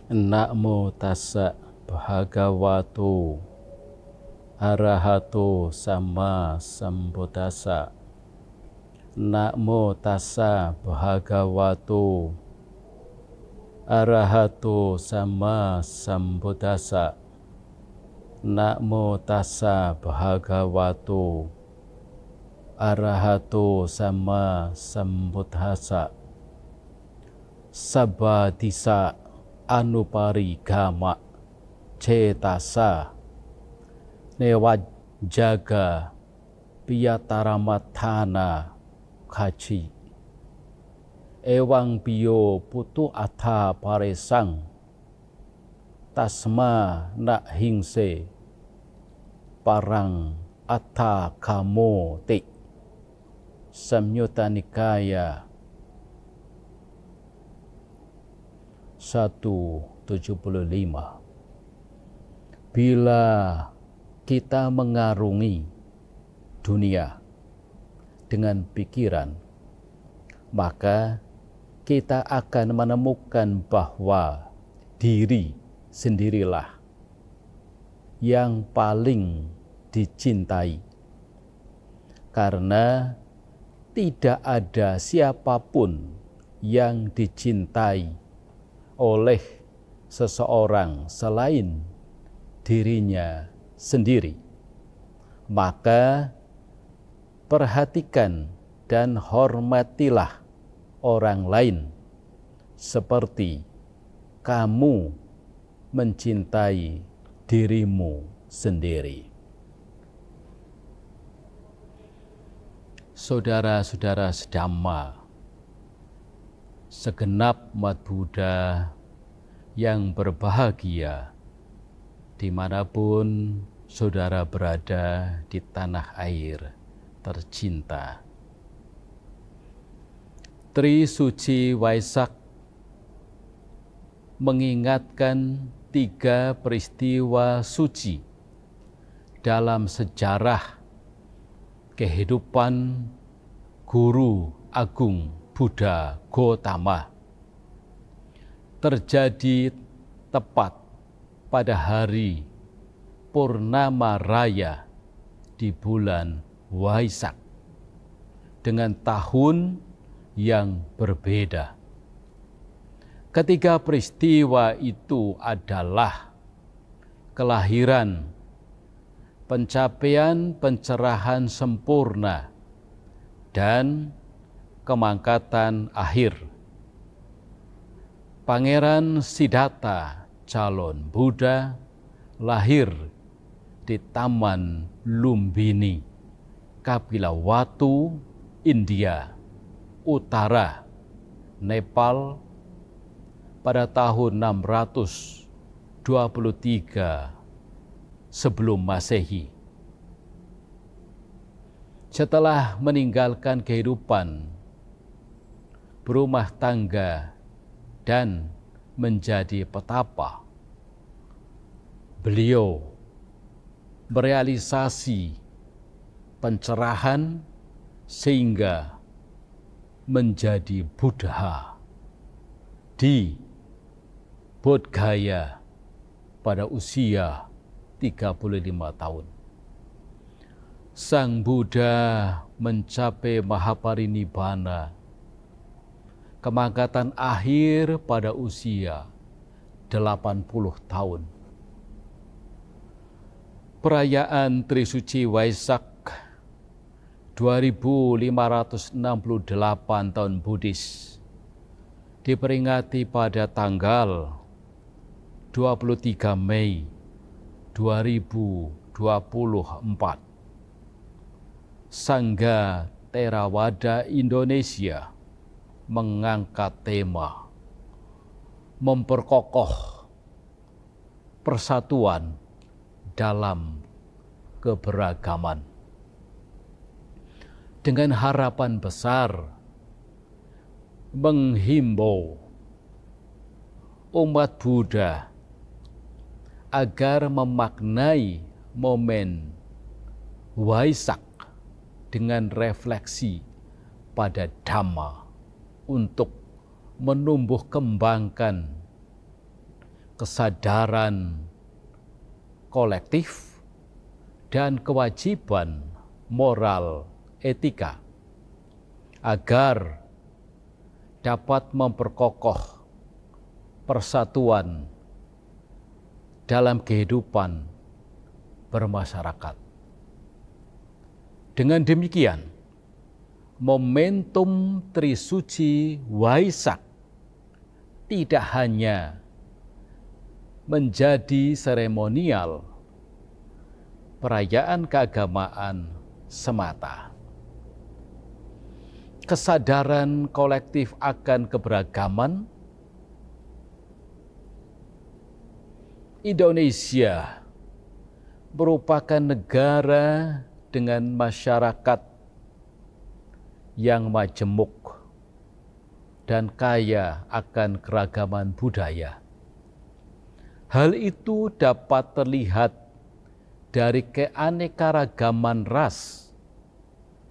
Namo tassa bhagavato arahato sama sambuddhassa. Namo tassa bhagavato arahato sama sambuddhassa. Namo tassa bhagavato arahato sama sambuddhassa. Sabba disa anuparigama cetasa newajaga piyataramatana kaci ewang biyo putu atha paresang tasma na hingse parang atha kamo te. Samyutta Nikaya 175. Bila kita mengarungi dunia dengan pikiran, maka kita akan menemukan bahwa diri sendirilah yang paling dicintai, karena tidak ada siapapun yang dicintai oleh seseorang selain dirinya sendiri. Maka perhatikan dan hormatilah orang lain seperti kamu mencintai dirimu sendiri. Saudara-saudara sedhamma, segenap umat Buddha yang berbahagia dimanapun saudara berada di tanah air tercinta. Tri Suci Waisak mengingatkan 3 peristiwa suci dalam sejarah kehidupan Guru Agung Buddha Gautama, terjadi tepat pada hari Purnama Raya di bulan Waisak dengan tahun yang berbeda. Ketiga peristiwa itu adalah kelahiran, pencapaian pencerahan sempurna, dan kemangkatan akhir. Pangeran Siddhartha, calon Buddha, lahir di Taman Lumbini, Kapilawatu, India Utara, Nepal pada tahun 623 sebelum Masehi. Setelah meninggalkan kehidupan berumah tangga dan menjadi petapa, beliau berealisasi pencerahan sehingga menjadi Buddha di Bodh Gaya pada usia 35 tahun. Sang Buddha mencapai Mahaparinibbana, kemangkatan akhir pada usia 80 tahun. Perayaan Trisuci Waisak 2568 tahun Buddhis diperingati pada tanggal 23 Mei 2024. Sangga Theravada Indonesia mengangkat tema memperkokoh persatuan dalam keberagaman, dengan harapan besar menghimbau umat Buddha agar memaknai momen Waisak dengan refleksi pada Dhamma untuk menumbuh kembangkan kesadaran kolektif dan kewajiban moral etika agar dapat memperkokoh persatuan dalam kehidupan bermasyarakat. Dengan demikian, momentum Trisuci Waisak tidak hanya menjadi seremonial perayaan keagamaan semata. Kesadaran kolektif akan keberagaman Indonesia merupakan negara dengan masyarakat yang majemuk dan kaya akan keragaman budaya. Hal itu dapat terlihat dari keanekaragaman ras,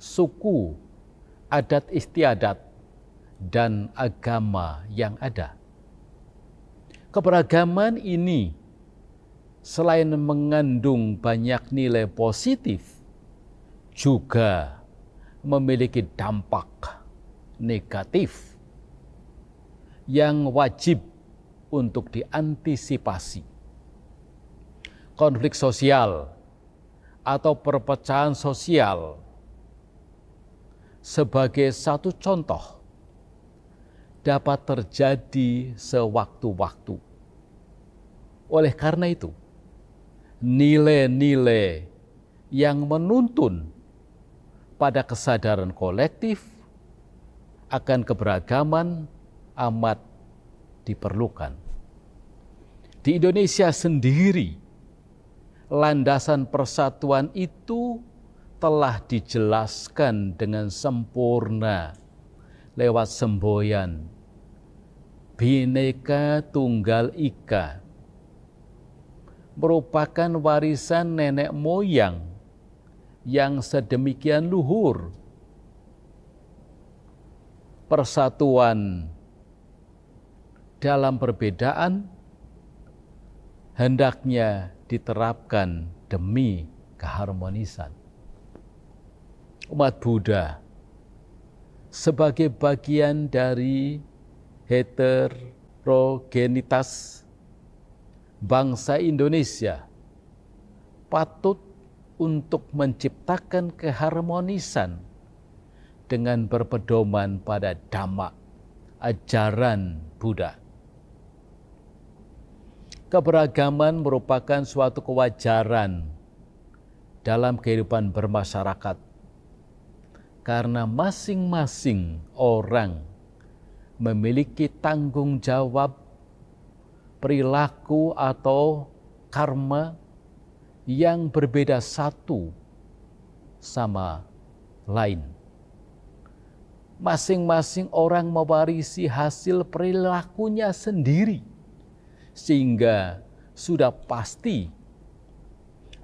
suku, adat istiadat, dan agama yang ada. Keberagaman ini selain mengandung banyak nilai positif, juga memiliki dampak negatif yang wajib untuk diantisipasi. Konflik sosial atau perpecahan sosial sebagai satu contoh dapat terjadi sewaktu-waktu. Oleh karena itu, nilai-nilai yang menuntun pada kesadaran kolektif akan keberagaman amat diperlukan. Di Indonesia sendiri, landasan persatuan itu telah dijelaskan dengan sempurna lewat semboyan Bhinneka Tunggal Ika, merupakan warisan nenek moyang yang sedemikian luhur. Persatuan dalam perbedaan hendaknya diterapkan demi keharmonisan. Umat Buddha sebagai bagian dari heterogenitas bangsa Indonesia patut untuk menciptakan keharmonisan dengan berpedoman pada Dhamma, ajaran Buddha. Keberagaman merupakan suatu kewajaran dalam kehidupan bermasyarakat, karena masing-masing orang memiliki tanggung jawab, perilaku atau karma yang berbeda satu sama lain. Masing-masing orang mewarisi hasil perilakunya sendiri, sehingga sudah pasti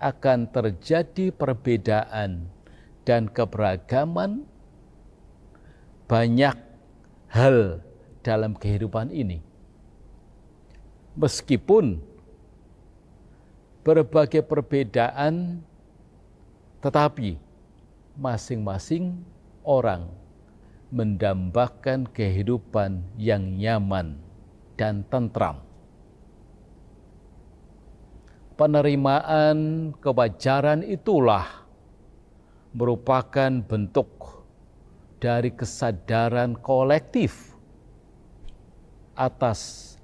akan terjadi perbedaan dan keberagaman banyak hal dalam kehidupan ini. Meskipun berbagai perbedaan, tetapi masing-masing orang mendambakan kehidupan yang nyaman dan tentram. Penerimaan kewajaran itulah merupakan bentuk dari kesadaran kolektif atas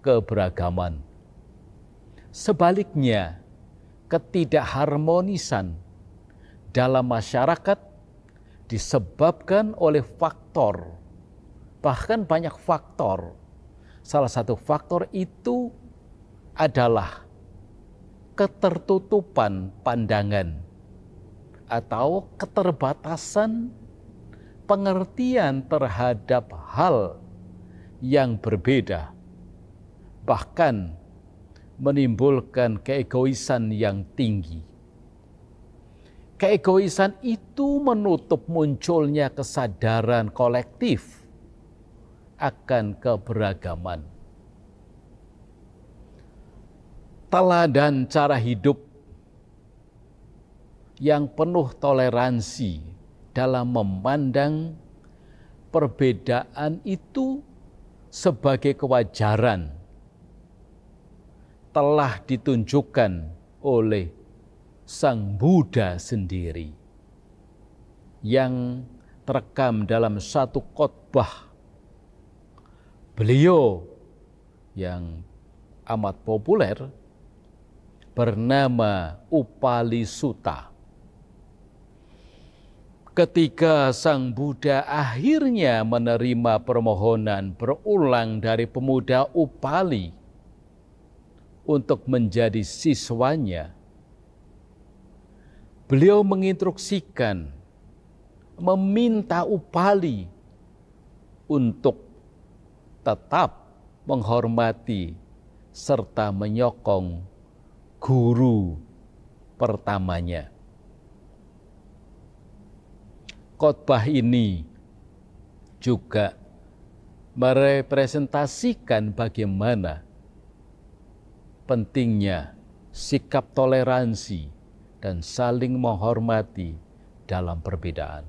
keberagaman. Sebaliknya, ketidakharmonisan dalam masyarakat disebabkan oleh faktor, bahkan banyak faktor. Salah satu faktor itu adalah ketertutupan pandangan atau keterbatasan pengertian terhadap hal yang berbeda, bahkan menimbulkan keegoisan yang tinggi. Keegoisan itu menutup munculnya kesadaran kolektif akan keberagaman. teladan cara hidup yang penuh toleransi dalam memandang perbedaan itu sebagai kewajaran telah ditunjukkan oleh Sang Buddha sendiri yang terekam dalam satu khotbah beliau yang amat populer bernama Upali Sutta. Ketika Sang Buddha akhirnya menerima permohonan berulang dari pemuda Upali untuk menjadi siswanya, beliau menginstruksikan, meminta Upali untuk tetap menghormati serta menyokong guru pertamanya. Khotbah ini juga merepresentasikan bagaimana pentingnya sikap toleransi dan saling menghormati dalam perbedaan.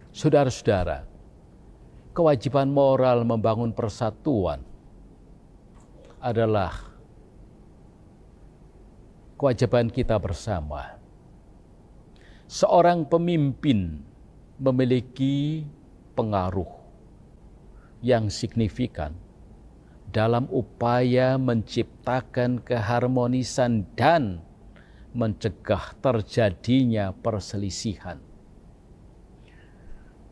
Saudara-saudara, kewajiban moral membangun persatuan adalah kewajiban kita bersama. Seorang pemimpin memiliki pengaruh yang signifikan dalam upaya menciptakan keharmonisan dan mencegah terjadinya perselisihan.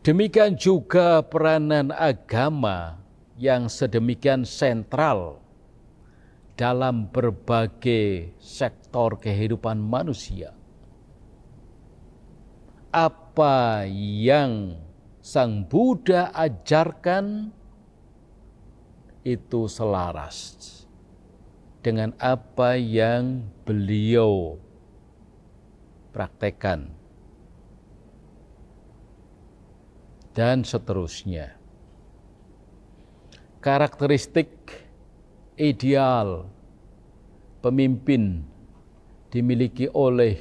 Demikian juga peranan agama yang sedemikian sentral dalam berbagai sektor kehidupan manusia. Apa yang Sang Buddha ajarkan itu selaras dengan apa yang beliau praktekkan. Dan seterusnya. Karakteristik ideal pemimpin dimiliki oleh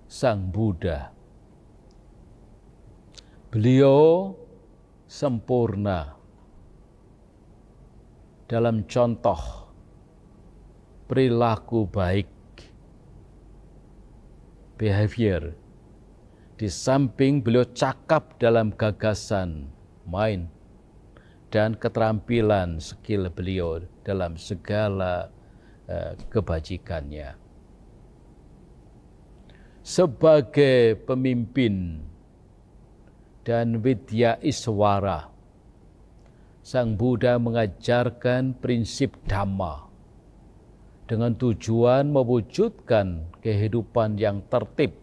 Sang Buddha. Beliau sempurna dalam contoh perilaku baik, behavior. Di samping beliau cakap dalam gagasan, mind, dan keterampilan skill beliau dalam segala kebajikannya. Sebagai pemimpin dan Widya Iswara, Sang Buddha mengajarkan prinsip Dhamma dengan tujuan mewujudkan kehidupan yang tertib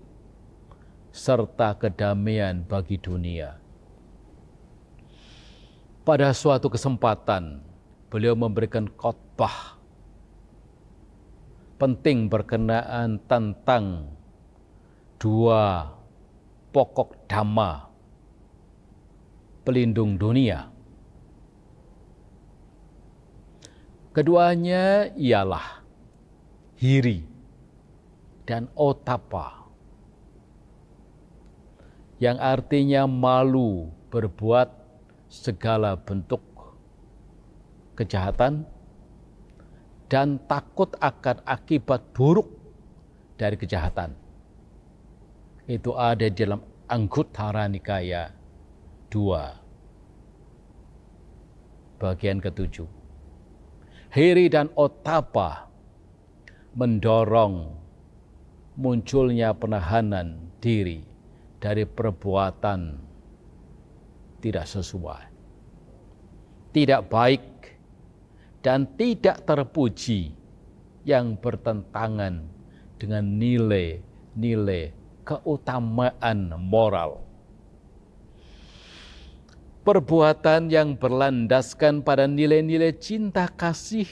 serta kedamaian bagi dunia. Pada suatu kesempatan, beliau memberikan khotbah penting berkenaan tentang dua pokok Dhamma pelindung dunia. Keduanya ialah hiri dan otapa, yang artinya malu berbuat segala bentuk kejahatan dan takut akan akibat buruk dari kejahatan. Itu ada di dalam Anguttara Nikaya 2, bagian ke-7. Hiri dan otapa mendorong munculnya penahanan diri dari perbuatan tidak sesuai, tidak baik, dan tidak terpuji yang bertentangan dengan nilai-nilai keutamaan moral. Perbuatan yang berlandaskan pada nilai-nilai cinta kasih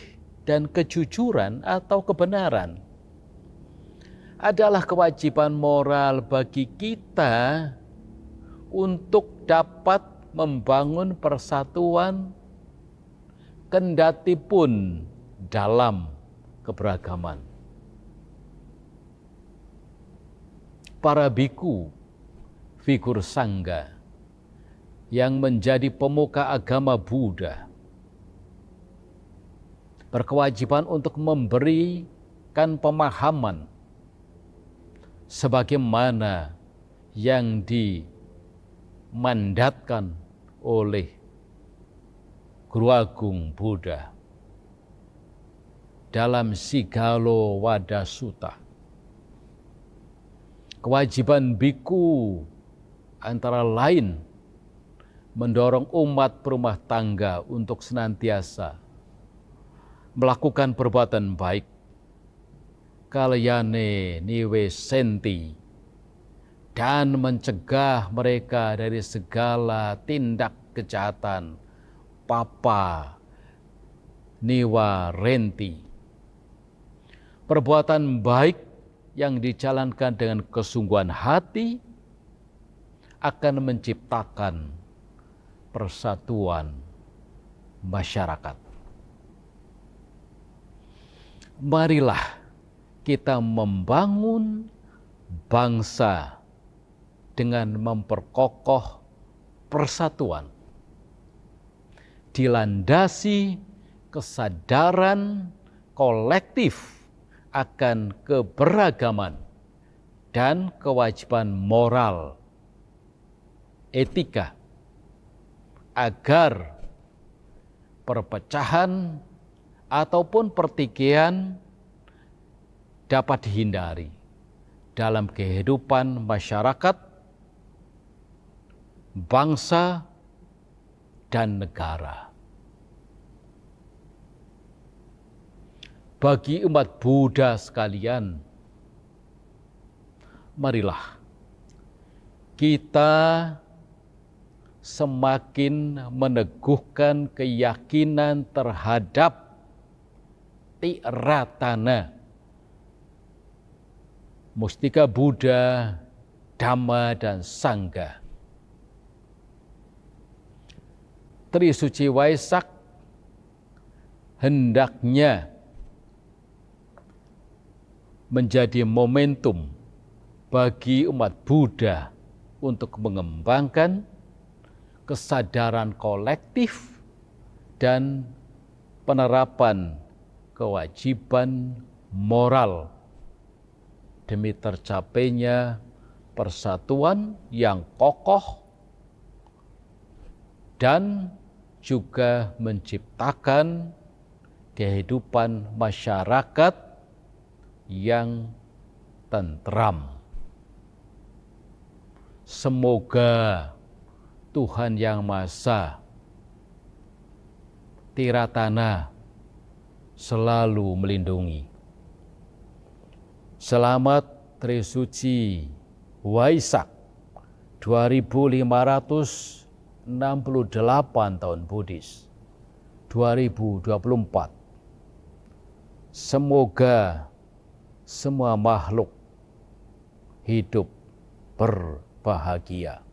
dan kejujuran atau kebenaran adalah kewajiban moral bagi kita untuk dapat membangun persatuan, kendati pun dalam keberagaman. Para biku, figur sangga yang menjadi pemuka agama Buddha, berkewajiban untuk memberikan pemahaman sebagaimana yang dimandatkan oleh Guru Agung Buddha dalam Sigalo Wada Sutta. Kewajiban biku antara lain mendorong umat berumah tangga untuk senantiasa melakukan perbuatan baik, kalyane niwe senti, dan mencegah mereka dari segala tindak kejahatan, papa niwa renti. Perbuatan baik yang dijalankan dengan kesungguhan hati akan menciptakan persatuan masyarakat. Marilah kita membangun bangsa dengan memperkokoh persatuan, dilandasi kesadaran kolektif akan keberagaman dan kewajiban moral, etika, agar perpecahan ataupun pertikaian dapat dihindari dalam kehidupan masyarakat, bangsa, dan negara. Bagi umat Buddha sekalian, marilah kita semakin meneguhkan keyakinan terhadap Tiratana, mustika Buddha, Dhamma, dan Sangha. Trisuci Waisak hendaknya menjadi momentum bagi umat Buddha untuk mengembangkan kesadaran kolektif dan penerapan kewajiban moral demi tercapainya persatuan yang kokoh dan juga menciptakan kehidupan masyarakat yang tentram. Semoga Tuhan Yang Maha Esa, Tiratana, selalu melindungi. Selamat Trisuci Waisak 2568 tahun Buddhis 2024. Semoga semua makhluk hidup berbahagia.